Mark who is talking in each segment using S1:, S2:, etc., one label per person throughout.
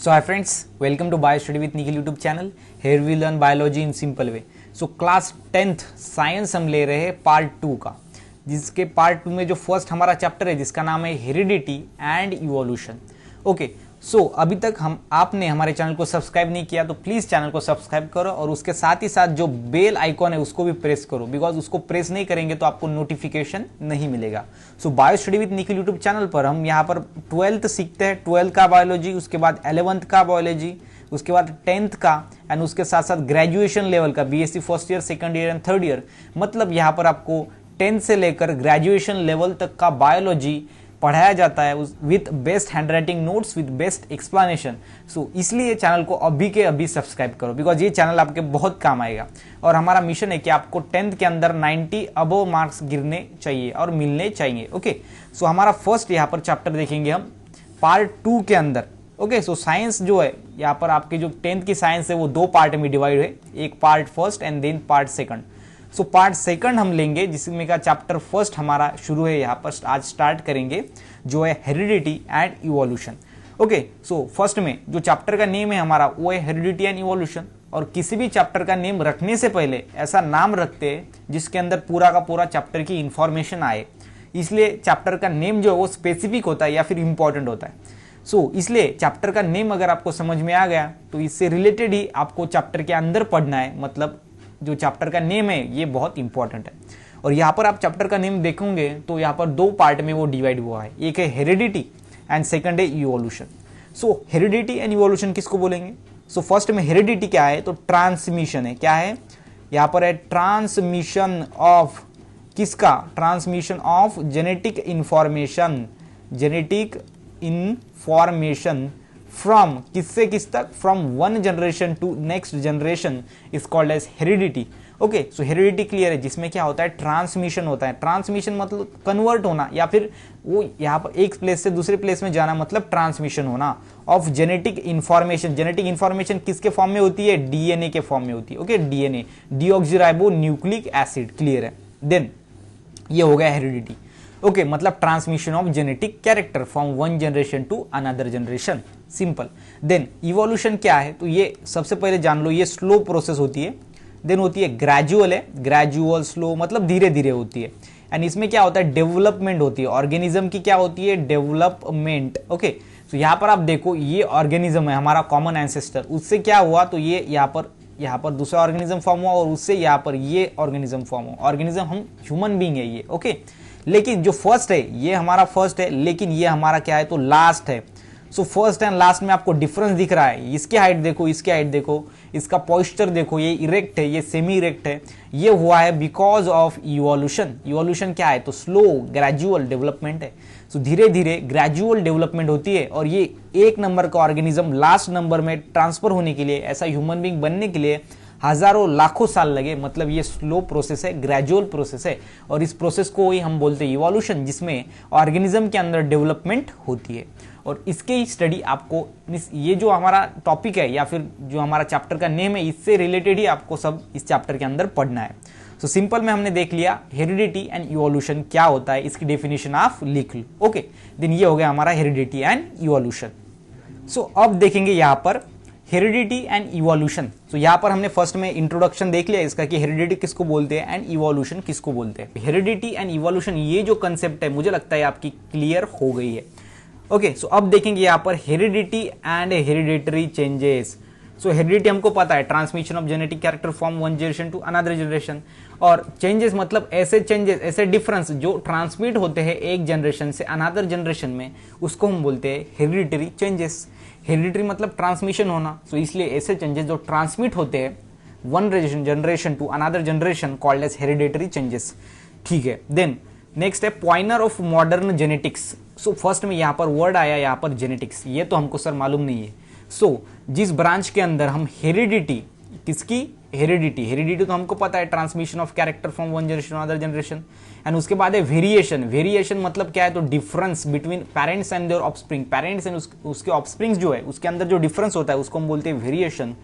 S1: So hi friends, welcome to Bio Study with Nikhil YouTube channel. Here we learn biology in simple way. So class 10th science हम ले रहे हैं part 2 का, जिसके part 2 में जो फर्स्ट हमारा चैप्टर है जिसका नाम है हेरिडिटी एंड इवोल्यूशन. ओके, सो अभी तक आपने हमारे चैनल को सब्सक्राइब नहीं किया तो प्लीज चैनल को सब्सक्राइब करो और उसके साथ ही साथ जो बेल आइकॉन है उसको भी प्रेस करो, बिकॉज उसको प्रेस नहीं करेंगे तो आपको नोटिफिकेशन नहीं मिलेगा. So bio study with Nikhil YouTube channel पर हम यहाँ पर 12th सीखते हैं, 12th का बायोलॉजी, उसके बाद 11th का बायोलॉजी, उसके बाद 10th का एंड उसके साथ साथ ग्रेजुएशन लेवल का BSc first year, second year and third year. मतलब यहाँ पर आपको 10th से लेकर ग्रेजुएशन लेवल तक का बायोलॉजी पढ़ाया जाता है with best handwriting notes, with best explanation. So इसलिए चैनल को अभी के अभी सब्सक्राइब करो, बिकॉज ये चैनल आपके बहुत काम आएगा. और हमारा मिशन है कि आपको 10th के अंदर 90 अबव मार्क्स गिरने चाहिए और मिलने चाहिए. ओके, सो हमारा फर्स्ट यहाँ पर चैप्टर देखेंगे हम पार्ट 2 के अंदर. ओके, सो साइंस जो है यहाँ पर आपके जो 10th की साइंस है वो दो पार्ट में डिवाइड है, एक part first and then part second. So part second हम लेंगे जिसमें का चैप्टर फर्स्ट हमारा शुरू है, यहाँ पर आज स्टार्ट करेंगे जो है heredity and evolution. Okay, so first में जो चैप्टर का नेम है हमारा वो है हेरिडिटी एंड इवोल्यूशन. और किसी भी चैप्टर का नेम रखने से पहले ऐसा नाम रखते हैं जिसके अंदर पूरा का पूरा चैप्टर की इंफॉर्मेशन आए, इसलिए चैप्टर का नेम जो है वो स्पेसिफिक होता है या फिर इंपॉर्टेंट होता है. सो इसलिए चैप्टर का नेम अगर आपको समझ में आ गया तो इससे रिलेटेड ही आपको चैप्टर के अंदर पढ़ना है. मतलब जो चैप्टर का नेम है ये बहुत इंपॉर्टेंट है. और यहाँ पर आप चैप्टर का नेम देखोगे तो यहाँ पर दो पार्ट में वो डिवाइड हुआ है, एक है हेरिडिटी एंड सेकंड है evolution. So heredity and evolution किसको बोलेंगे? सो फर्स्ट में हेरिडिटी क्या है तो ट्रांसमिशन है. क्या है यहाँ पर? है ट्रांसमिशन ऑफ किसका? Transmission of genetic information, genetic information from किससे किस तक? From one generation to next generation is called as heredity. Okay, so heredity clear है, जिसमें क्या होता है? ट्रांसमिशन होता है. ट्रांसमिशन मतलब कन्वर्ट होना या फिर वो यहाँ पर एक प्लेस से दूसरे प्लेस में जाना, मतलब ट्रांसमिशन होना of genetic information. Genetic information किसके फॉर्म में होती है? डीएनए के फॉर्म में होती है. Okay, DNA, deoxyribo nucleic acid. Clear है? देन ये हो गया हेरिडिटी. ओके, मतलब transmission of genetic character from one generation to another generation. Simple. Then evolution क्या है तो ये सबसे पहले जान लो, ये स्लो प्रोसेस होती है. देन होती है ग्रेजुअल, है ग्रेजुअल स्लो मतलब धीरे धीरे होती है. एंड इसमें क्या होता है? डेवलपमेंट होती है. ऑर्गेनिज्म की क्या होती है? डेवलपमेंट. ओके, तो यहाँ पर आप देखो ये ऑर्गेनिज्म है हमारा कॉमन एंसेस्टर, उससे क्या हुआ तो ये यहाँ पर दूसरा ऑर्गेनिज्म फॉर्म हुआ और उससे यहाँ पर ये ऑर्गेनिज्म फॉर्म हुआ. ऑर्गेनिज्म हम ह्यूमन बीइंग है ये. ओके, लेकिन जो फर्स्ट है ये हमारा फर्स्ट है, लेकिन ये हमारा क्या है तो लास्ट है. सो फर्स्ट एंड लास्ट में आपको डिफरेंस दिख रहा है. इसकी हाइट देखो, इसकी हाइट देखो, इसका पॉइस्चर देखो, ये इरेक्ट है, ये सेमी इरेक्ट है. ये हुआ है बिकॉज ऑफ इवोल्यूशन. इवोल्यूशन क्या है तो स्लो ग्रेजुअल डेवलपमेंट है. सो धीरे धीरे ग्रेजुअल डेवलपमेंट होती है और ये एक नंबर का ऑर्गेनिज्म लास्ट नंबर में ट्रांसफर होने के लिए, ऐसा ह्यूमन बीइंग बनने के लिए हजारों लाखों साल लगे. मतलब ये स्लो प्रोसेस है, ग्रेजुअल प्रोसेस है. और इस प्रोसेस को ही हम बोलते हैं इवोल्यूशन, जिसमें ऑर्गेनिज्म के अंदर डेवलपमेंट होती है. और इसके ही स्टडी आपको, ये जो हमारा टॉपिक है या फिर जो हमारा चैप्टर का नेम है, इससे रिलेटेड ही आपको सब इस चैप्टर के अंदर पढ़ना है. सो सिंपल में हमने देख लिया हेरिडिटी एंड इवोल्यूशन क्या होता है, इसकी डेफिनेशन आप लिख लो. ओके, देन ये हो गया हमारा हेरिडिटी एंड इवोल्यूशन. सो अब देखेंगे यहाँ पर हेरिडिटी एंड इवोल्यूशन. तो यहाँ पर हमने फर्स्ट में इंट्रोडक्शन देख लिया इसका कि हेरिडिटी किसको बोलते हैं एंड इवोल्यूशन किसको बोलते हैं. हेरिडिटी एंड इवोल्यूशन ये जो कंसेप्ट है मुझे लगता है आपकी क्लियर हो गई है. ओके, सो अब देखेंगे यहाँ पर heredity and hereditary changes. So heredity हमको पता है transmission of genetic character from one generation to another generation. और चेंजेस मतलब ऐसे चेंजेस, ऐसे डिफरेंस जो ट्रांसमिट होते हैं एक जनरेशन से अनदर जनरेशन में, उसको हम बोलते हैं हेरिडिटरी चेंजेस. हेरिडिटरी मतलब ट्रांसमिशन होना, सो इसलिए ऐसे चेंजेस जो ट्रांसमिट होते हैं one generation to another generation called as hereditary changes. ठीक है, देन नेक्स्ट है pioneer of modern genetics. So first में यहाँ पर वर्ड आया यहाँ पर जेनेटिक्स, ये तो हमको सर मालूम नहीं है. सो जिस ब्रांच के अंदर हम हेरिडिटी, किसकी? हेरिडिटी तो हमको पता है transmission of character from one generation to other generation. And उसके बाद है वेरिएशन. वेरिएशन मतलब क्या है तो difference between parents and their offspring. Parents and उसके ऑफस्प्रिंग्स जो है उसके अंदर जो डिफरेंस होता है उसको हम बोलते हैं वेरिएशन.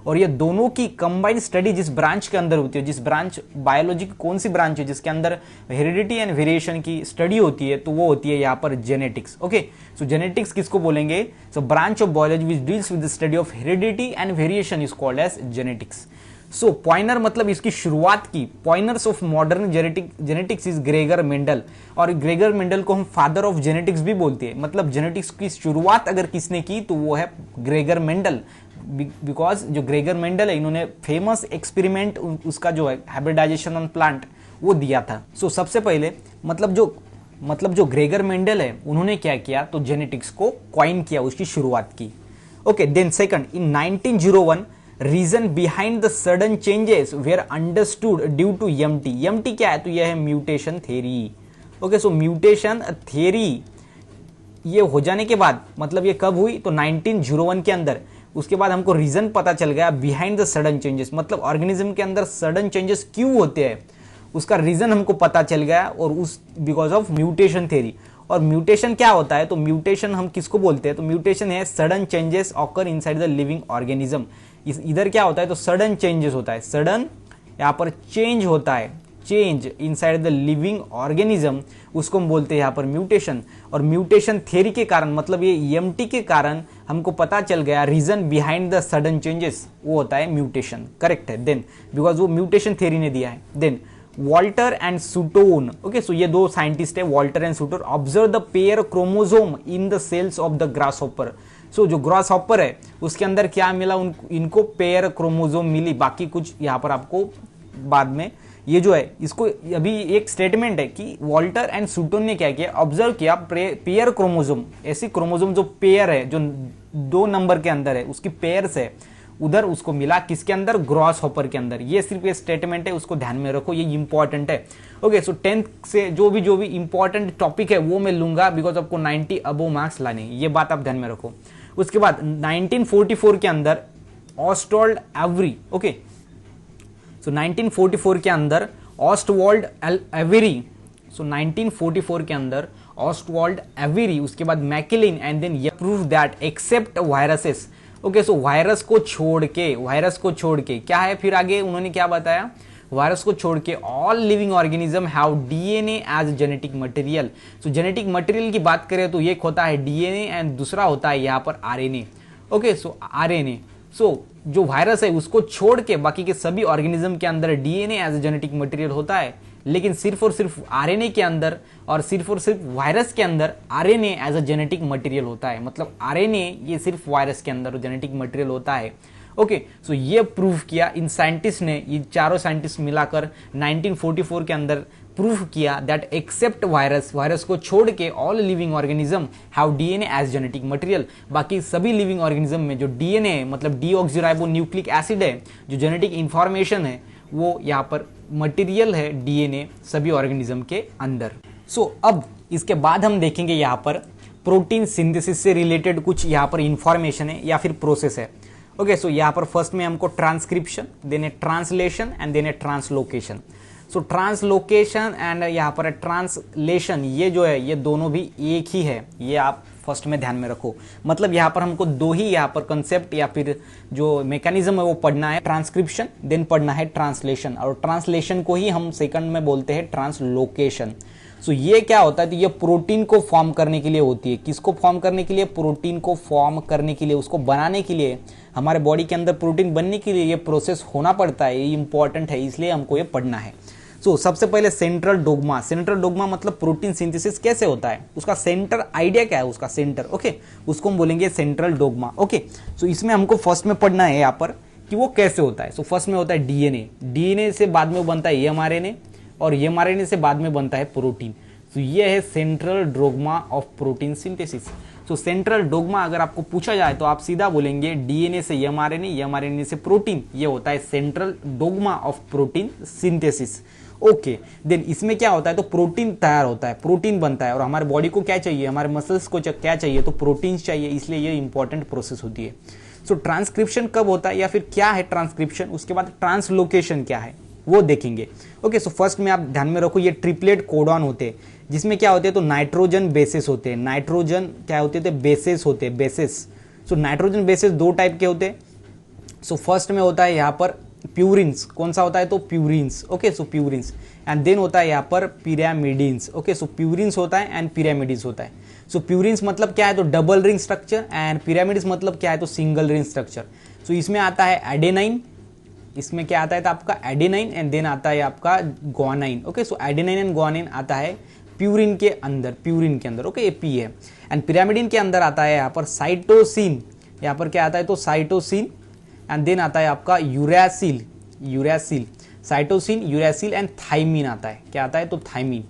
S1: और ये दोनों की कंबाइंड स्टडी जिस ब्रांच के अंदर होती है, जिस ब्रांच बायोलॉजी की कौन सी ब्रांच है जिसके अंदर हेरिडिटी एंड वेरिएशन की स्टडी होती है, तो वो होती है यहाँ पर जेनेटिक्स। ओके, सो जेनेटिक्स किसको बोलेंगे? So branch of biology which deals with the study of heredity and variation is called as genetics. So pioneer मतलब इसकी शुरुआत की, pioneers of modern genetics is Gregor Mendel, और ग्रेगर मेंडल को हम father of genetics भी बोलते हैं। मतलब जेनेटिक्स की शुरुआत अगर किसने की तो वो है ग्रेगर मेंडल, बिकॉज जो ग्रेगर मेंडल है इन्होंने फेमस एक्सपेरिमेंट उसका जो है हाइब्रिडाइजेशन ऑन प्लांट वो दिया था। सो सबसे पहले मतलब जो ग्रेगर मेंडल है उन्होंने क्या किया, तो जेनेटिक्स को कॉइन किया, उसकी शुरुआत की। Okay, then second in 1901 reason behind the sudden changes were understood due to MT. MT क्या है? तो यह है mutation theory. Okay, so mutation theory ये हो जाने के बाद, मतलब ये कब हुई? तो 1901 के अंदर। उसके बाद हमको रीजन पता चल गया बिहाइंड द सडन चेंजेस, मतलब ऑर्गेनिज्म के अंदर सडन चेंजेस क्यों होते हैं उसका रीजन हमको पता चल गया, और उस बिकॉज ऑफ म्यूटेशन थ्योरी। और म्यूटेशन क्या होता है? तो म्यूटेशन हम किसको बोलते हैं? तो म्यूटेशन है sudden changes occur inside the living organism. इधर क्या होता है? तो सडन चेंजेस होता है, सडन यहाँ पर चेंज होता है, change inside the living organism, उसको हम बोलते हैं यहाँ पर म्यूटेशन। और म्यूटेशन थ्योरी के कारण, मतलब ये ईएमटी के कारण हमको पता चल गया reason behind the sudden changes वो होता है म्यूटेशन। करेक्ट है, देन बिकॉज वो म्यूटेशन थ्योरी ने दिया है। Then Walter and Sutton, okay, so ये दो साइंटिस्ट है Walter and Sutton, observe the pair chromosome in the cells of the grasshopper. So जो ग्रासहॉपर है उसके अंदर क्या मिला? इनको पेयर क्रोमोसोम मिली, बाकी कुछ यहाँ पर आपको बाद में ये जो है इसको अभी एक स्टेटमेंट है कि वॉल्टर एंड सूटोन ने क्या किया, ऑब्जर्व किया पेयर क्रोमोसोम, ऐसी क्रोमोसोम जो पेयर है, जो 2 नंबर के अंदर है, उसकी पेयर्स है, उधर उसको मिला किसके अंदर? ग्रॉस हॉपर के अंदर। ये सिर्फ ये स्टेटमेंट है, उसको ध्यान में रखो, ये इंपॉर्टेंट है। ओके, सो 10th से जो भी इंपॉर्टेंट टॉपिक है वो मैं लूंगा, बिकॉज आपको 90 अबो मार्क्स लाने, ये बात आप ध्यान में रखो। उसके बाद 1944 के अंदर ऑस्टवाल्ड एवरी, ओके, सो 1944 के अंदर ऑस्टवाल्ड एवरी, सो 1944 के अंदर ऑस्टवाल्ड एवरी, उसके बाद मैकिलिन एंड देन ये prove that except viruses. Okay, so virus को छोड़ के क्या है? फिर आगे उन्होंने क्या बताया? वायरस को छोड़ के all living organism have DNA as genetic material. So genetic material की बात करें तो एक होता है डीएनए एंड दूसरा होता है यहाँ पर आरएनए। ओके, सो आरएनए, सो जो वायरस है उसको छोड़ के बाकी के सभी ऑर्गेनिज्म के अंदर डीएनए एज जेनेटिक मटेरियल होता है, लेकिन सिर्फ और सिर्फ आरएनए के अंदर और सिर्फ वायरस के अंदर RNA as a genetic material होता है। मतलब आरएनए ये सिर्फ वायरस के अंदर जेनेटिक मटेरियल होता है। ओके, सो ये प्रूव किया इन साइंटिस्ट ने, ये चारों साइंटिस्ट मिलाकर 1944 के अंदर प्रूव किया दैट एक्सेप्ट वायरस को छोड़ के all living organism have DNA as genetic material. बाकी सभी लिविंग ऑर्गेनिज्म में जो डीएनए है, मतलब डीऑक्सीराइबो न्यूक्लिक एसिड है, जो जेनेटिक इंफॉर्मेशन है, वो यहाँ पर मटेरियल है डीएनए सभी ऑर्गेनिज्म के अंदर। सो अब इसके बाद हम देखेंगे यहाँ पर प्रोटीन सिंथेसिस से रिलेटेड कुछ यहाँ पर इंफॉर्मेशन है या फिर प्रोसेस है। ओके, सो यहाँ पर फर्स्ट में हमको transcription, then a translation and then a translocation. So translocation and यहाँ पर ट्रांसलेशन, ये जो है ये दोनों भी एक ही है, ये आप फर्स्ट में ध्यान में रखो। मतलब यहाँ पर हमको दो ही यहाँ पर कंसेप्ट या फिर जो मैकेनिज्म है वो पढ़ना है, ट्रांसक्रिप्शन, देन पढ़ना है ट्रांसलेशन, और ट्रांसलेशन को ही हम सेकंड में बोलते हैं ट्रांसलोकेशन। सो ये क्या होता है? तो ये प्रोटीन को फॉर्म करने के लिए होती है। किसको फॉर्म करने के लिए? प्रोटीन को फॉर्म करने के लिए, उसको बनाने के लिए, हमारे बॉडी के अंदर प्रोटीन बनने के लिए ये प्रोसेस होना पड़ता है, ये इंपॉर्टेंट है, इसलिए हमको ये पढ़ना है। सो सबसे पहले सेंट्रल डोग्मा। सेंट्रल डोग्मा मतलब प्रोटीन सिंथेसिस कैसे होता है, उसका सेंटर आइडिया क्या है, उसका सेंटर, ओके, उसको हम बोलेंगे सेंट्रल डोग्मा। ओके, सो इसमें हमको फर्स्ट में पढ़ना है यहाँ पर कि वो कैसे होता है। सो फर्स्ट में होता है डीएनए, डीएनए से बाद में बनता है एमआरएनए, और एमआरएनए से बाद में बनता है प्रोटीन। तो ये है central dogma of protein synthesis. So central dogma अगर आपको पूछा जाए तो आप सीधा बोलेंगे डीएनए से एमआरएनए, एमआरएनए से प्रोटीन, ये होता है central dogma of protein synthesis. Okay, then इसमें क्या होता है? तो प्रोटीन तैयार होता है, प्रोटीन बनता है, और हमारे बॉडी को क्या चाहिए, हमारे मसल्स को क्या चाहिए, तो प्रोटीन चाहिए, इसलिए ये इंपॉर्टेंट प्रोसेस होती है। सो ट्रांसक्रिप्शन कब होता है या फिर क्या है ट्रांसक्रिप्शन, उसके बाद ट्रांसलोकेशन क्या है वो देखेंगे। ओके, सो फर्स्ट में आप ध्यान में रखो ये ट्रिपलेट कोडॉन होते हैं, जिसमें क्या होते हैं? तो नाइट्रोजन बेसेस होते हैं। नाइट्रोजन क्या होते थे? बेसेस होते हैं, बेसेस। सो नाइट्रोजन बेसेस दो टाइप के होते हैं, सो फर्स्ट में होता है यहाँ पर प्यूरिन्स, कौन सा होता है तो purines, okay, so purines, and then होता है यहाँ पर पिरामिडिन्स, ओके, सो प्यूरिन्स होता है एंड पिरामिडिन्स होता है। सो प्यूरिन्स मतलब क्या है तो double ring structure, and pyramids मतलब क्या है तो सिंगल रिंग स्ट्रक्चर। सो इसमें आता है एडेनाइन, इसमें क्या आता है तो आपका एडेनाइन, एंड देन आता है आपका guanine, okay, so adenine and guanine आता है प्यूरिन के अंदर, ओके, ये पी है। एंड पिरामिडिन के अंदर आता है यहाँ पर साइटोसिन, यहाँ पर क्या आता है तो साइटोसिन, एंड देन आता है आपका uracil, cytosine, uracil and thymine आता है, क्या आता है तो थाइमिन,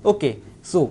S1: ओके। सो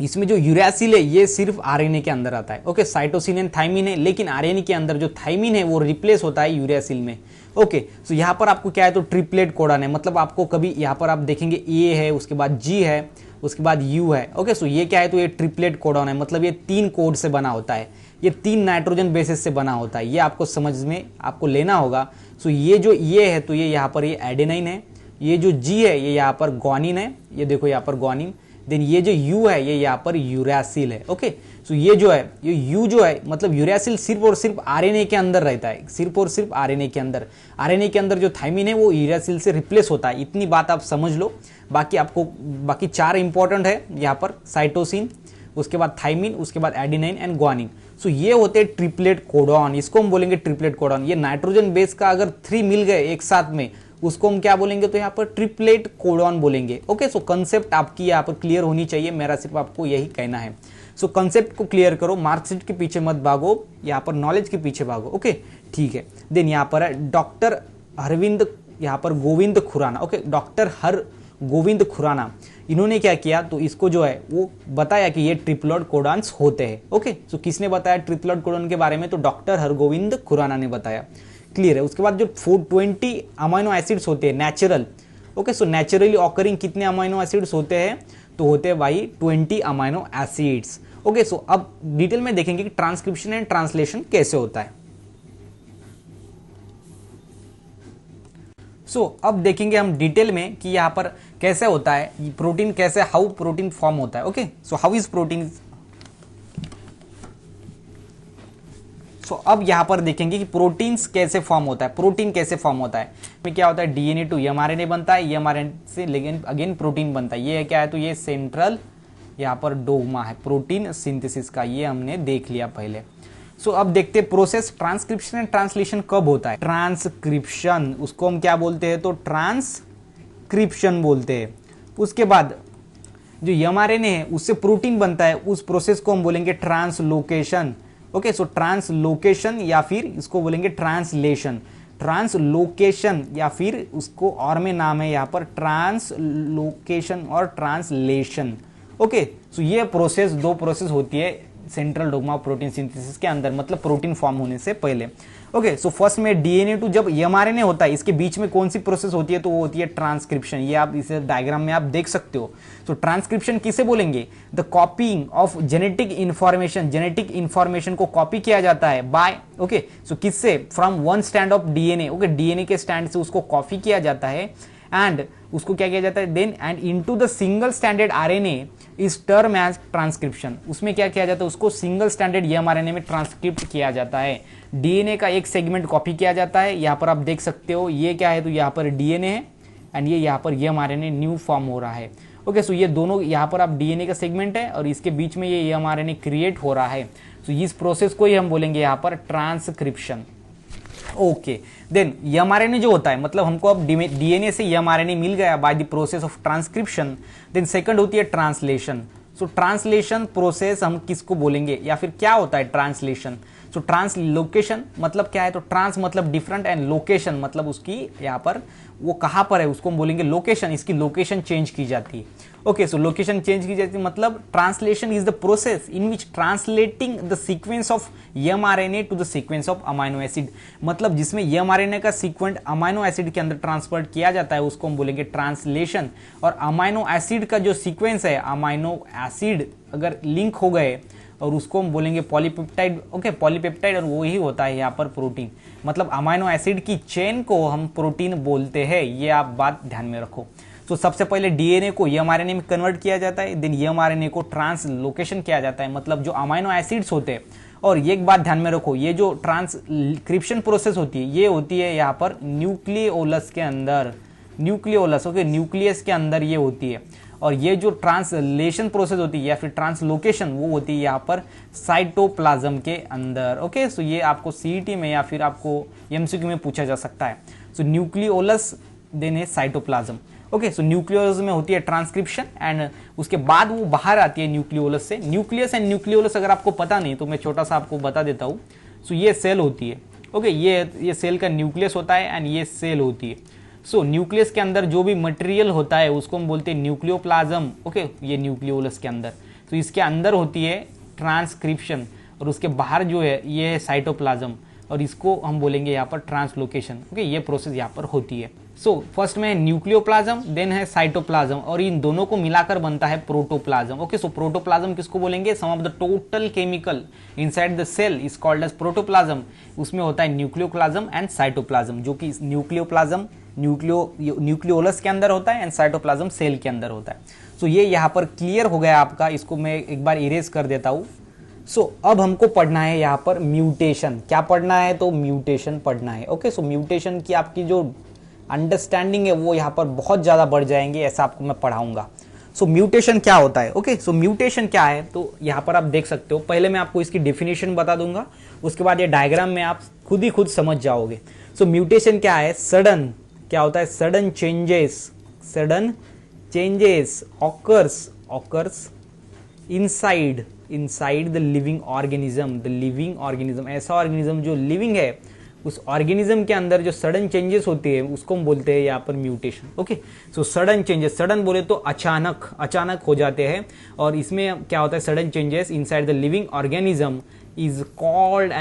S1: इसमें जो यूरासिल है ये सिर्फ आरएनए के अंदर आता है, ओके, साइटोसिन एंड थाइमिन है, लेकिन आरएनए के अंदर जो थाइमिन है वो रिप्लेस होता है यूरासिल में, ओके। सो यहाँ पर आपको क्या है तो ट्रिपलेट कोडन है, मतलब आपको कभी यहाँ पर आप देखेंगे ए है, उसके बाद जी है, उसके बाद यू है, ओके। सो ये क्या है तो ये ट्रिपलेट कोडन है, मतलब ये 3 कोड से बना होता है, ये 3 नाइट्रोजन बेसिस से बना होता है, ये आपको समझ में आपको लेना होगा। सो ये जो ये है तो ये यहाँ पर ये एडेनाइन है, ये जो जी है ये यहाँ पर ग्वानिन है, ये देखो यहाँ पर ग्वानिन, देन ये जो यू है ये यहाँ पर यूरासिल है, ओके। सो ये जो है ये यू जो है मतलब यूरासिल सिर्फ और सिर्फ आरएनए के अंदर रहता है, सिर्फ और सिर्फ आरएनए के अंदर जो थाइमिन है वो यूरासिल से रिप्लेस होता है, इतनी बात आप समझ लो। बाकी 4 इंपॉर्टेंट है यहाँ पर, साइटोसिन, उसके बाद थाइमिन, उसके बाद एडेनाइन एंड ग्वानिन। सो ये होते हैं ट्रिपलेट कोडॉन, इसको हम बोलेंगे ट्रिपलेट कोडॉन। ये नाइट्रोजन बेस का अगर 3 मिल गए एक साथ में उसको हम क्या बोलेंगे तो यहाँ पर ट्रिपलेट कोडॉन बोलेंगे, ओके। सो कंसेप्ट आपकी यहाँ पर क्लियर होनी चाहिए, मेरा सिर्फ आपको यही कहना है। सो कंसेप्ट को क्लियर करो, मार्कशीट के पीछे मत भागो, यहाँ पर नॉलेज के पीछे भागो, ओके, ठीक है। देन यहाँ पर है डॉक्टर अरविंद, यहाँ पर गोविंद खुराना, ओके, डॉक्टर हर गोविंद खुराना, इन्होंने क्या किया तो इसको जो है वो बताया कि ये ट्रिपलेट कोडॉन्स होते हैं, ओके। सो किसने बताया ट्रिपलेट कोडॉन के बारे में तो डॉक्टर हरगोविंद खुराना ने बताया, क्लियर है। उसके बाद जो 420 अमाइनो एसिड्स होते हैं natural, okay, so naturally occurring कितने अमाइनो एसिड्स होते हैं तो होते हैं भाई 20 अमाइनो एसिड्स, ओके। सो अब डिटेल में देखेंगे कि ट्रांसक्रिप्शन एंड ट्रांसलेशन कैसे होता है। सो अब देखेंगे हम डिटेल में कि यहाँ पर कैसे होता है प्रोटीन, कैसे हाउ प्रोटीन फॉर्म होता है, okay. So how is protein. So अब यहाँ पर देखेंगे कि प्रोटीन्स कैसे फॉर्म होता है, प्रोटीन कैसे फॉर्म होता है। में क्या होता है डीएनए टू एमआरएनए बनता है, एमआरएनए से लेकिन अगेन प्रोटीन बनता है। ये क्या है तो ये सेंट्रल यहाँ पर डोगमा है प्रोटीन सिंथेसिस का, ये हमने देख लिया पहले। सो अब देखते हैं प्रोसेस ट्रांसक्रिप्शन एंड ट्रांसलेशन कब होता है। ट्रांसक्रिप्शन उसको हम क्या बोलते हैं तो ट्रांसक्रिप्शन बोलते हैं। उसके बाद जो एमआरएनए है उससे प्रोटीन बनता है, उस प्रोसेस को हम बोलेंगे ट्रांसलोकेशन, ओके। सो ट्रांसलोकेशन या फिर इसको बोलेंगे ट्रांसलेशन, ट्रांसलोकेशन या फिर उसको और में नाम है यहाँ पर ट्रांसलोकेशन और ट्रांसलेशन, ओके। सो ये प्रोसेस 2 प्रोसेस होती है सेंट्रल डोगमा प्रोटीन सिंथेसिस के अंदर, मतलब प्रोटीन फॉर्म होने से पहले, ओके। सो फर्स्ट में डीएनए टू जब एमआरएनए होता है इसके बीच में कौन सी प्रोसेस होती है तो वो होती है ट्रांसक्रिप्शन। ये आप इसे डायग्राम में आप देख सकते हो। सो ट्रांसक्रिप्शन किसे बोलेंगे the copying of genetic information, genetic information को कॉपी किया जाता है बाय, ओके। सो किससे from one stand of DNA, okay, DNA के स्टैंड से उसको कॉपी किया जाता है एंड उसको क्या किया जाता है then and into the single standard RNA is term as transcription. उसमें क्या किया जाता है उसको सिंगल स्टैंडर्ड एमआरएनए में ट्रांसक्रिप्ट किया जाता है। डीएनए का एक सेगमेंट कॉपी किया जाता है, यहाँ पर आप देख सकते हो ये क्या है तो यहाँ पर डीएनए है एंड ये यहाँ पर एमआरएनए न्यू फॉर्म हो रहा है, ओके। सो ये दोनों यहाँ पर आप डीएनए का सेगमेंट है और इसके बीच में ये एमआरएनए क्रिएट हो रहा है। सो इस प्रोसेस को ही हम बोलेंगे यहाँ पर ट्रांसक्रिप्शन, ओके। देन एमआरएनए जो होता है मतलब हमको अब डीएनए से एमआरएनए मिल गया by the process of transcription. Then second होती है ट्रांसलेशन। सो ट्रांसलेशन प्रोसेस हम किसको बोलेंगे या फिर क्या होता है ट्रांसलेशन। सो ट्रांसलोकेशन मतलब क्या है तो ट्रांस मतलब डिफरेंट एंड लोकेशन मतलब उसकी यहाँ पर वो कहाँ पर है उसको हम बोलेंगे लोकेशन, इसकी लोकेशन चेंज की जाती है, ओके। सो लोकेशन चेंज की जाती है मतलब translation is the process in which translating the sequence of mRNA to the sequence of amino acid, मतलब जिसमें एमआरएनए का सीक्वेंस अमाइनो एसिड के अंदर ट्रांसफर किया जाता है उसको हम बोलेंगे ट्रांसलेशन। और अमाइनो एसिड का जो सीक्वेंस है, अमाइनो एसिड अगर लिंक हो गए और उसको हम बोलेंगे पॉलीपेप्टाइड, ओके, पॉलीपेप्टाइड, और वो ही होता है यहाँ पर प्रोटीन, मतलब अमाइनो एसिड की चेन को हम प्रोटीन बोलते हैं, ये आप बात ध्यान में रखो। तो सबसे पहले डीएनए को एमआरएनए में कन्वर्ट किया जाता है, देन एमआरएनए को ट्रांसलोकेशन किया जाता है, मतलब जो अमाइनो एसिड्स होते हैं, और एक बात ध्यान में रखो, ये जो ट्रांसक्रिप्शन प्रोसेस होती है ये होती है यहाँ पर न्यूक्लियोलस के अंदर, न्यूक्लियोलस, ओके, न्यूक्लियस के अंदर ये होती है। और ये जो ट्रांसलेशन प्रोसेस होती है या फिर ट्रांसलोकेशन वो होती है यहाँ पर साइटोप्लाज्म के अंदर। ओके, सो ये आपको सीईटी में या फिर आपको एमसीक्यू में पूछा जा सकता है। सो न्यूक्लियोलस देन है साइटोप्लाज्म। ओके, सो न्यूक्लियोलस में होती है ट्रांसक्रिप्शन एंड उसके बाद वो बाहर आती है न्यूक्लियोलस से। न्यूक्लियस एंड न्यूक्लियोलस अगर आपको पता नहीं तो मैं छोटा सा आपको बता देता हूँ। सो ये सेल होती है, ओके, ये सेल का न्यूक्लियस होता है एंड ये सेल होती है। सो न्यूक्लियस के अंदर जो भी मटेरियल होता है उसको हम बोलते हैं न्यूक्लियोप्लाज्म। ओके, ये न्यूक्लियोलस के अंदर, तो इसके अंदर होती है ट्रांसक्रिप्शन और उसके बाहर जो है ये है साइटोप्लाज्म और इसको हम बोलेंगे यहाँ पर ट्रांसलोकेशन। ओके, ये प्रोसेस यहाँ पर होती है। सो फर्स्ट में न्यूक्लियोप्लाज्म देन है साइटोप्लाज्म और इन दोनों को मिलाकर बनता है प्रोटोप्लाज्म। ओके, सो प्रोटोप्लाज्म किसको बोलेंगे? Sum of the total chemical inside the cell is called as protoplasm. उसमें होता है न्यूक्लियोप्लाज्म एंड साइटोप्लाज्म, जो कि न्यूक्लियोप्लाज्म न्यूक्लियोलस के अंदर होता है एंड साइटोप्लाज्म सेल के अंदर होता है। सो ये यहाँ पर क्लियर हो गया आपका, इसको मैं एक बार इरेज कर देता हूँ। सो अब हमको पढ़ना है यहाँ पर म्यूटेशन। क्या पढ़ना है? तो म्यूटेशन पढ़ना है। ओके, सो म्यूटेशन की आपकी जो अंडरस्टैंडिंग है वो यहाँ पर बहुत ज़्यादा बढ़ जाएंगे, ऐसा आपको मैं पढ़ाऊंगा। सो म्यूटेशन क्या होता है? ओके, सो म्यूटेशन क्या है तो यहाँ पर आप देख सकते हो। पहले मैं आपको इसकी डेफिनेशन बता दूंगा, उसके बाद ये डायग्राम में आप खुद समझ जाओगे। सो म्यूटेशन क्या है? सडन, क्या होता है? Sudden changes occurs inside the living organism. ऐसा ऑर्गेनिज्म जो लिविंग है उस ऑर्गेनिज्म के अंदर जो सडन चेंजेस होते हैं उसको हम बोलते हैं यहाँ पर mutation. Okay, so sudden changes, sudden बोले तो अचानक हो जाते हैं और इसमें क्या होता है? Sudden changes inside the living organism is called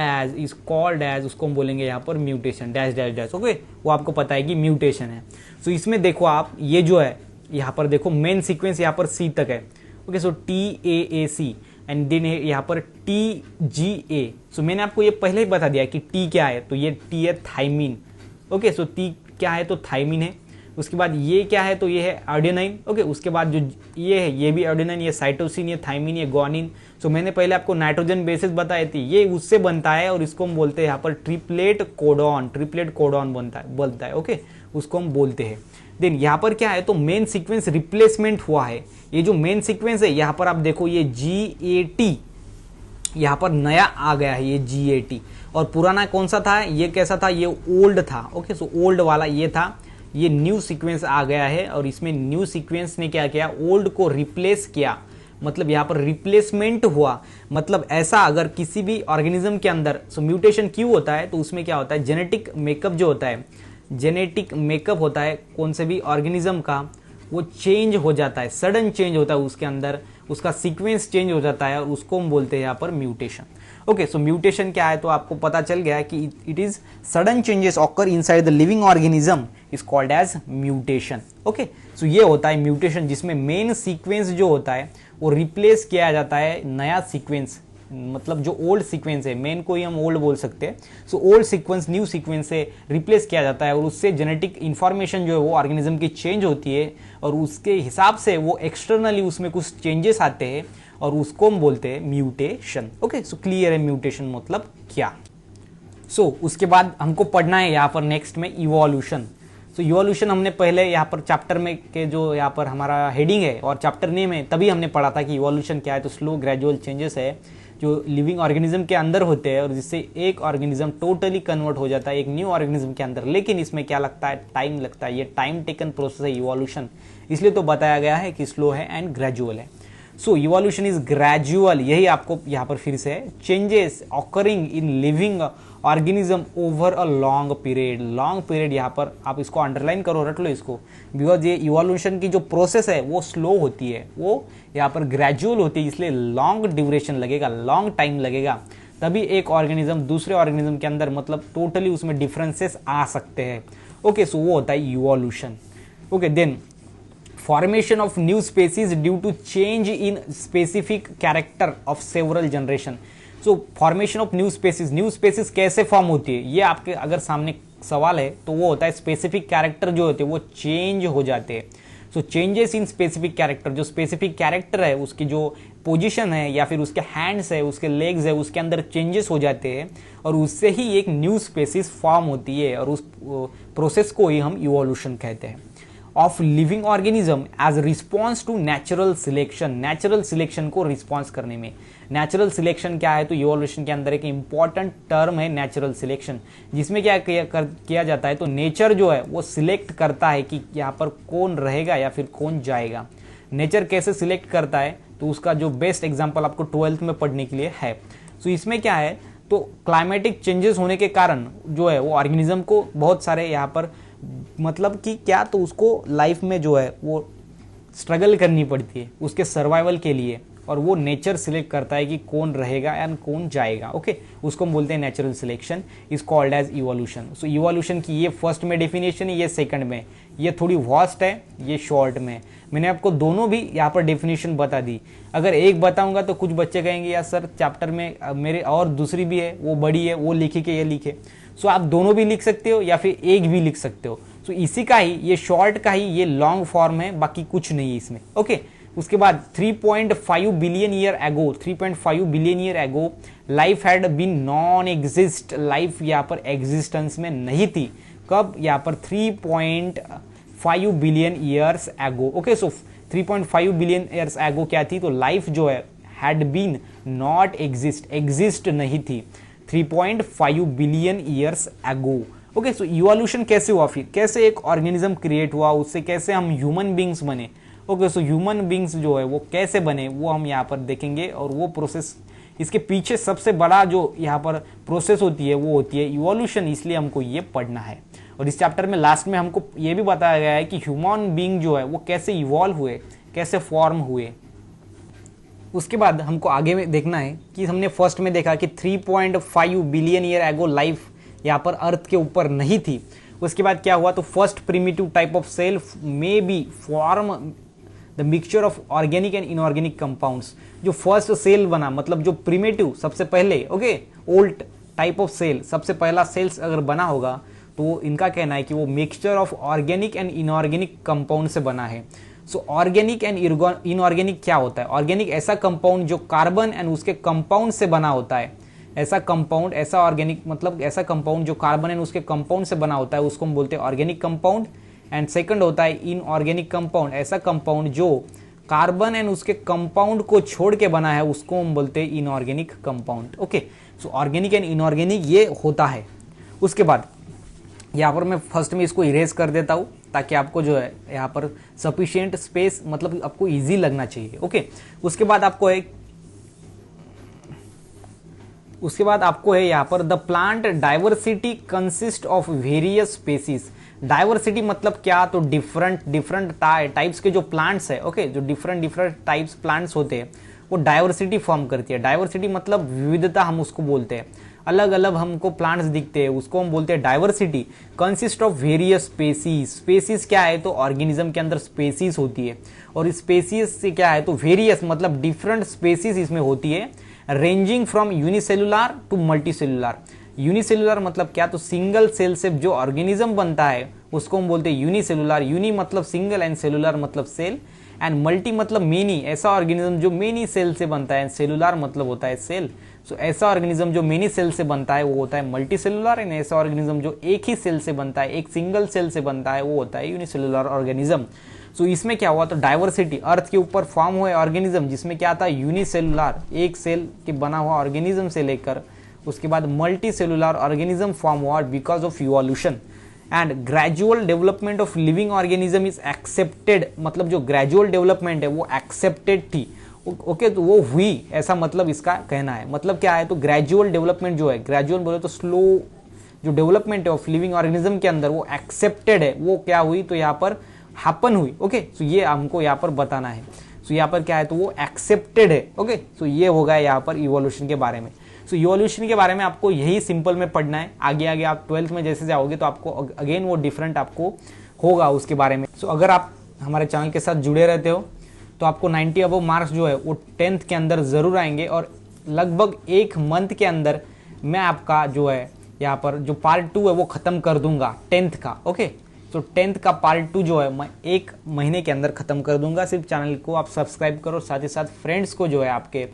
S1: as उसको हम बोलेंगे यहाँ पर mutation dash dash dash. Okay, वो आपको पता है कि म्यूटेशन है। सो इसमें देखो आप, ये जो है यहाँ पर देखो मेन सीक्वेंस यहाँ पर सी तक है। Okay, so TAAC and then यहाँ पर TGA। सो मैंने आपको ये पहले ही बता दिया कि टी क्या है, तो ये टी है थाइमिन। ओके, सो टी क्या है तो थाइमिन है। उसके बाद ये क्या है तो ये है एडेनाइन। ओके, उसके बाद जो ये है ये भी एडेनाइन, ये साइटोसिन, ये थाइमिन, ये ग्वानिन। सो मैंने पहले आपको नाइट्रोजन बेसिस बताए थे, ये उससे बनता है और इसको हम बोलते हैं यहाँ पर ट्रिपलेट कोडॉन बनता है। ओके, उसको हम बोलते हैं। देन यहाँ पर क्या है तो मेन सीक्वेंस रिप्लेसमेंट हुआ है। ये जो मेन सीक्वेंस है यहाँ पर आप देखो ये GAT यहाँ पर नया आ गया है, ये GAT। और पुराना कौन सा था? ये कैसा था? ये ओल्ड था। ओके, सो ओल्ड वाला ये था, ये न्यू सीक्वेंस आ गया है और इसमें न्यू सीक्वेंस ने क्या किया? ओल्ड को रिप्लेस किया, मतलब यहाँ पर रिप्लेसमेंट हुआ। मतलब ऐसा अगर किसी भी ऑर्गेनिज्म के अंदर, सो म्यूटेशन क्यों होता है तो उसमें क्या होता है? जेनेटिक मेकअप जो होता है, जेनेटिक मेकअप होता है कौन से भी ऑर्गेनिज्म का, वो चेंज हो जाता है, सडन चेंज होता है उसके अंदर, उसका सीक्वेंस चेंज हो जाता है और उसको हम बोलते हैं यहाँ पर म्यूटेशन। ओके, सो म्यूटेशन क्या है तो आपको पता चल गया है कि it is sudden changes occur inside the living organism is called as mutation. Okay, so ये होता है म्यूटेशन, जिसमें मेन सीक्वेंस जो होता है वो रिप्लेस किया जाता है नया सीक्वेंस, मतलब जो ओल्ड सीक्वेंस है, मेन को ही हम ओल्ड बोल सकते हैं। So old sequence new sequence से रिप्लेस किया जाता है और उससे जेनेटिक इंफॉर्मेशन जो है वो ऑर्गेनिज्म की चेंज होती है और उसके हिसाब से वो एक्सटर्नली उसमें कुछ चेंजेस आते हैं और उसको हम बोलते हैं म्यूटेशन। ओके, सो क्लियर है म्यूटेशन मतलब क्या। सो उसके बाद हमको पढ़ना है यहाँ पर नेक्स्ट में इवोल्यूशन। सो इवोल्यूशन हमने पहले यहाँ पर चैप्टर में के जो यहाँ पर हमारा हेडिंग है और चैप्टर नेम है तभी हमने पढ़ा था कि इवोल्यूशन क्या है। तो स्लो ग्रेजुअल चेंजेस है जो लिविंग ऑर्गेनिज्म के अंदर होते हैं और जिससे एक ऑर्गेनिज्म टोटली कन्वर्ट हो जाता है एक न्यू ऑर्गेनिज्म के अंदर। लेकिन इसमें क्या लगता है? टाइम लगता है। ये टाइम टेकन प्रोसेस है इवोल्यूशन, इसलिए तो बताया गया है कि स्लो है एंड ग्रेजुअल है। सो इवोल्यूशन इज ग्रेजुअल, यही आपको यहाँ पर फिर से changes occurring in living organism over a long period. यहाँ पर आप इसको अंडरलाइन करो, रट लो इसको, बिकॉज ये इवोल्यूशन की जो प्रोसेस है वो स्लो होती है, वो यहाँ पर ग्रेजुअल होती है, इसलिए लॉन्ग ड्यूरेशन लगेगा, लॉन्ग टाइम लगेगा, तभी एक ऑर्गेनिज्म दूसरे ऑर्गेनिज्म के अंदर मतलब टोटली उसमें डिफरेंसेस आ सकते हैं। ओके, सो वो होता है evolution. Okay, then formation of new species due to change in specific character of several generation। so formation of new species कैसे फॉर्म होती है ये आपके अगर सामने सवाल है तो वो होता है स्पेसिफिक कैरेक्टर जो होते हैं वो चेंज हो जाते हैं। सो चेंजेस इन स्पेसिफिक कैरेक्टर, जो स्पेसिफिक कैरेक्टर है उसकी जो पोजीशन है या फिर उसके हैंड्स है, उसके लेग्स है, उसके अंदर चेंजेस हो जाते हैं और उससे ही एक न्यू स्पेसीज फॉर्म होती है और उस प्रोसेस को ही हम इवोल्यूशन कहते हैं of living organism as response to natural selection. Natural selection को रिस्पॉन्स करने में, नेचुरल सिलेक्शन क्या है, तो इवोल्यूशन के अंदर एक इंपॉर्टेंट टर्म है नेचुरल सिलेक्शन, जिसमें क्या किया जाता है, तो नेचर जो है वो सिलेक्ट करता है कि यहाँ पर कौन रहेगा या फिर कौन जाएगा। नेचर कैसे सिलेक्ट करता है, तो उसका जो बेस्ट एग्जाम्पल आपको 12th में पढ़ने के लिए है। सो इसमें क्या है, तो क्लाइमेटिक चेंजेस होने के कारण जो है वो ऑर्गेनिज्म को बहुत सारे यहाँ पर मतलब कि क्या, तो उसको लाइफ में जो है वो स्ट्रगल करनी पड़ती है उसके सर्वाइवल के लिए, और वो नेचर सिलेक्ट करता है कि कौन रहेगा एंड कौन जाएगा। ओके, उसको हम बोलते हैं natural selection, is called as evolution. So evolution की ये फर्स्ट में डेफिनेशन है, ये सेकंड में, ये थोड़ी वास्ट है, ये शॉर्ट में। मैंने आपको दोनों भी यहाँ पर डेफिनेशन बता दी। अगर एक बताऊंगा तो कुछ बच्चे कहेंगे यार सर चैप्टर में मेरे और दूसरी भी है, वो बड़ी है, वो लिखी के ये लिखे। सो आप दोनों भी लिख सकते हो या फिर एक भी लिख सकते हो। सो इसी का ही, ये शॉर्ट का ही ये लॉन्ग फॉर्म है, बाकी कुछ नहीं है इसमें। ओके, उसके बाद 3.5 billion year ago, 3.5 billion year ago life had been non exist. Life यहाँ पर एग्जिस्टेंस में नहीं थी। कब? यहाँ पर 3.5 billion years ago. Okay, so 3.5 billion years ago क्या थी, तो लाइफ जो है had been not exist, exist नहीं थी 3.5 billion years ago. Okay, so evolution कैसे हुआ, फिर कैसे एक ऑर्गेनिज्म क्रिएट हुआ, उससे कैसे हम ह्यूमन बींग्स बने। ओके, सो ह्यूमन बींग्स जो है वो कैसे बने वो हम यहाँ पर देखेंगे, और वो प्रोसेस, इसके पीछे सबसे बड़ा जो यहाँ पर प्रोसेस होती है वो होती है इवोल्यूशन, इसलिए हमको ये पढ़ना है। और इस चैप्टर में लास्ट में हमको ये भी बताया गया है कि ह्यूमन बींग जो है वो कैसे इवॉल्व हुए, कैसे फॉर्म हुए। उसके बाद हमको आगे में देखना है कि हमने फर्स्ट में देखा कि 3.5 बिलियन ईयर एगो लाइफ यहाँ पर अर्थ के ऊपर नहीं थी। उसके बाद क्या हुआ, तो first primitive type of cell may be form the mixture of organic and inorganic compounds. जो फर्स्ट सेल बना, मतलब जो प्रिमिटिव सबसे पहले, okay, old type of cell, सबसे पहला सेल्स अगर बना होगा तो इनका कहना है कि वो mixture of organic and inorganic compound से बना है। सो ऑर्गेनिक एंड इनऑर्गेनिक क्या होता है? ऑर्गेनिक ऐसा कंपाउंड जो कार्बन एंड उसके कंपाउंड से बना होता है, ऐसा कंपाउंड, ऐसा ऑर्गेनिक मतलब ऐसा कंपाउंड जो कार्बन एंड उसके कंपाउंड से बना होता है, उसको हम बोलते हैं ऑर्गेनिक कंपाउंड। एंड सेकंड होता है इनऑर्गेनिक कंपाउंड, ऐसा कंपाउंड जो कार्बन एंड उसके कंपाउंड को छोड़ के बना है, उसको हम बोलते हैं inorganic compound. Okay, so organic and inorganic ये होता है। उसके बाद यहाँ पर मैं फर्स्ट में इसको इरेज कर देता हूँ ताकि आपको जो है यहाँ पर सफिशिएंट स्पेस, मतलब आपको इजी लगना चाहिए। ओके, उसके बाद आपको है यहाँ पर the plant diversity consist of various species. Diversity मतलब क्या, तो डिफरेंट टाइप्स के जो प्लांट्स है, ओके, जो डिफरेंट टाइप्स प्लांट्स होते हैं वो डाइवर्सिटी फॉर्म करती है। डाइवर्सिटी मतलब विविधता, हम उसको बोलते हैं। अलग अलग हमको प्लांट्स दिखते हैं, उसको हम बोलते हैं diversity. Consist of various species. Species क्या है, तो ऑर्गेनिज्म के अंदर स्पेसीज होती है, और स्पेसीज से क्या है, तो वेरियस मतलब डिफरेंट स्पेसीज इसमें होती है, ranging from unicellular to multicellular. Unicellular मतलब क्या, तो सिंगल सेल से जो ऑर्गेनिज्म बनता है उसको हम बोलते हैं यूनिसेलुलर। यूनि मतलब सिंगल एंड सेलुलर मतलब सेल, एंड मल्टी मतलब मेनी, ऐसा ऑर्गेनिज्म जो मेनी सेल से बनता है। सेलुलर मतलब होता है सेल। सो ऐसा ऑर्गेनिज्म जो मेनी सेल से बनता है वो होता है मल्टी सेलुलर, एंड ऐसा ऑर्गेनिज्म जो एक ही सेल से बनता है, एक सिंगल सेल से बनता है, वो होता है यूनिसेलुलर ऑर्गेनिज्म। सो इसमें क्या हुआ, तो डाइवर्सिटी, अर्थ के ऊपर फॉर्म हुए ऑर्गेनिज्म जिसमें क्या था, यूनिसेलुलर, एक सेल के बना हुआ ऑर्गेनिज्म से लेकर उसके बाद मल्टी सेलुलर ऑर्गेनिज्म फॉर्म हुआ because of evolution. And gradual development of living organism is accepted, मतलब जो ग्रेजुअल डेवलपमेंट है वो एक्सेप्टेड थी। ओके, तो वो हुई, ऐसा मतलब इसका कहना है। मतलब क्या है, तो ग्रेजुअल डेवलपमेंट जो है, ग्रेजुअल बोले तो स्लो जो डेवलपमेंट है ऑफ लिविंग ऑर्गेनिज्म के अंदर वो एक्सेप्टेड है, वो क्या हुई, तो यहाँ पर हैपन हुई। ओके, सो ये हमको यहाँ पर बताना है। सो यहाँ पर क्या है, तो वो एक्सेप्टेड है। ओके, सो ये होगा यहाँ पर इवोल्यूशन के बारे में। सो इवोल्यूशन के बारे में आपको यही सिंपल में पढ़ना है। आगे आगे आप 12th में जैसे जाओगे तो आपको अगेन वो डिफरेंट आपको होगा उसके बारे में। सो अगर आप हमारे चैनल के साथ जुड़े रहते हो तो आपको 90 अबव मार्क्स जो है वो 10th के अंदर ज़रूर आएंगे, और लगभग एक मंथ के अंदर मैं आपका जो है यहाँ पर जो पार्ट 2 है वो ख़त्म कर दूंगा 10th का। ओके, सो 10th का पार्ट 2 जो है मैं 1 महीने के अंदर ख़त्म कर दूंगा। सिर्फ चैनल को आप सब्सक्राइब करो, साथ ही साथ फ्रेंड्स को जो है आपके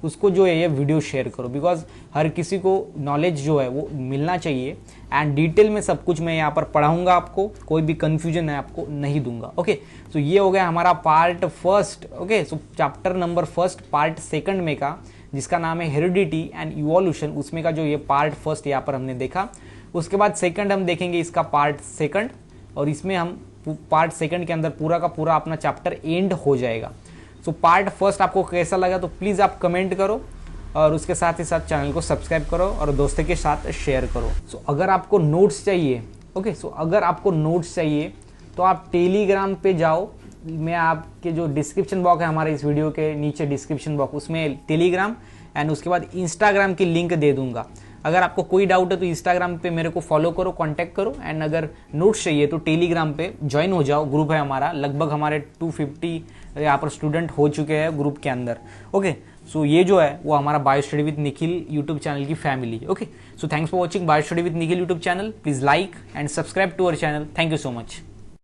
S1: उसको जो है ये वीडियो शेयर करो, बिकॉज हर किसी को नॉलेज जो है वो मिलना चाहिए। एंड डिटेल में सब कुछ मैं यहाँ पर पढ़ाऊंगा आपको, कोई भी कंफ्यूजन है आपको नहीं दूंगा। ओके, सो ये हो गया हमारा पार्ट फर्स्ट। ओके, सो chapter number first part second में का जिसका नाम है हेरिडिटी एंड इवोल्यूशन, उसमें का जो ये पार्ट फर्स्ट यहाँ पर हमने देखा। उसके बाद सेकंड हम देखेंगे इसका पार्ट सेकंड, और इसमें हम पार्ट सेकंड के अंदर पूरा का पूरा अपना चैप्टर एंड हो जाएगा। सो पार्ट फर्स्ट आपको कैसा लगा तो प्लीज़ आप कमेंट करो, और उसके साथ ही साथ चैनल को सब्सक्राइब करो और दोस्तों के साथ शेयर करो। सो अगर आपको नोट्स चाहिए, ओके, सो अगर आपको नोट्स चाहिए तो आप टेलीग्राम पे जाओ। मैं आपके जो डिस्क्रिप्शन बॉक्स है हमारे इस वीडियो के नीचे डिस्क्रिप्शन बॉक्स, उसमें टेलीग्राम एंड उसके बाद इंस्टाग्राम की लिंक दे दूंगा। अगर आपको कोई डाउट है तो इंस्टाग्राम पे मेरे को फॉलो करो, कांटेक्ट करो। एंड अगर नोट्स चाहिए तो टेलीग्राम पे ज्वाइन हो जाओ, ग्रुप है हमारा, लगभग हमारे 250 यहाँ पर स्टूडेंट हो चुके हैं ग्रुप के अंदर। ओके, सो ये जो है वो हमारा bio study with Nikhil YouTube channel की फैमिली। Okay, so thanks for watching bio study with Nikhil YouTube channel. Please like and subscribe to our channel. Thank you so much.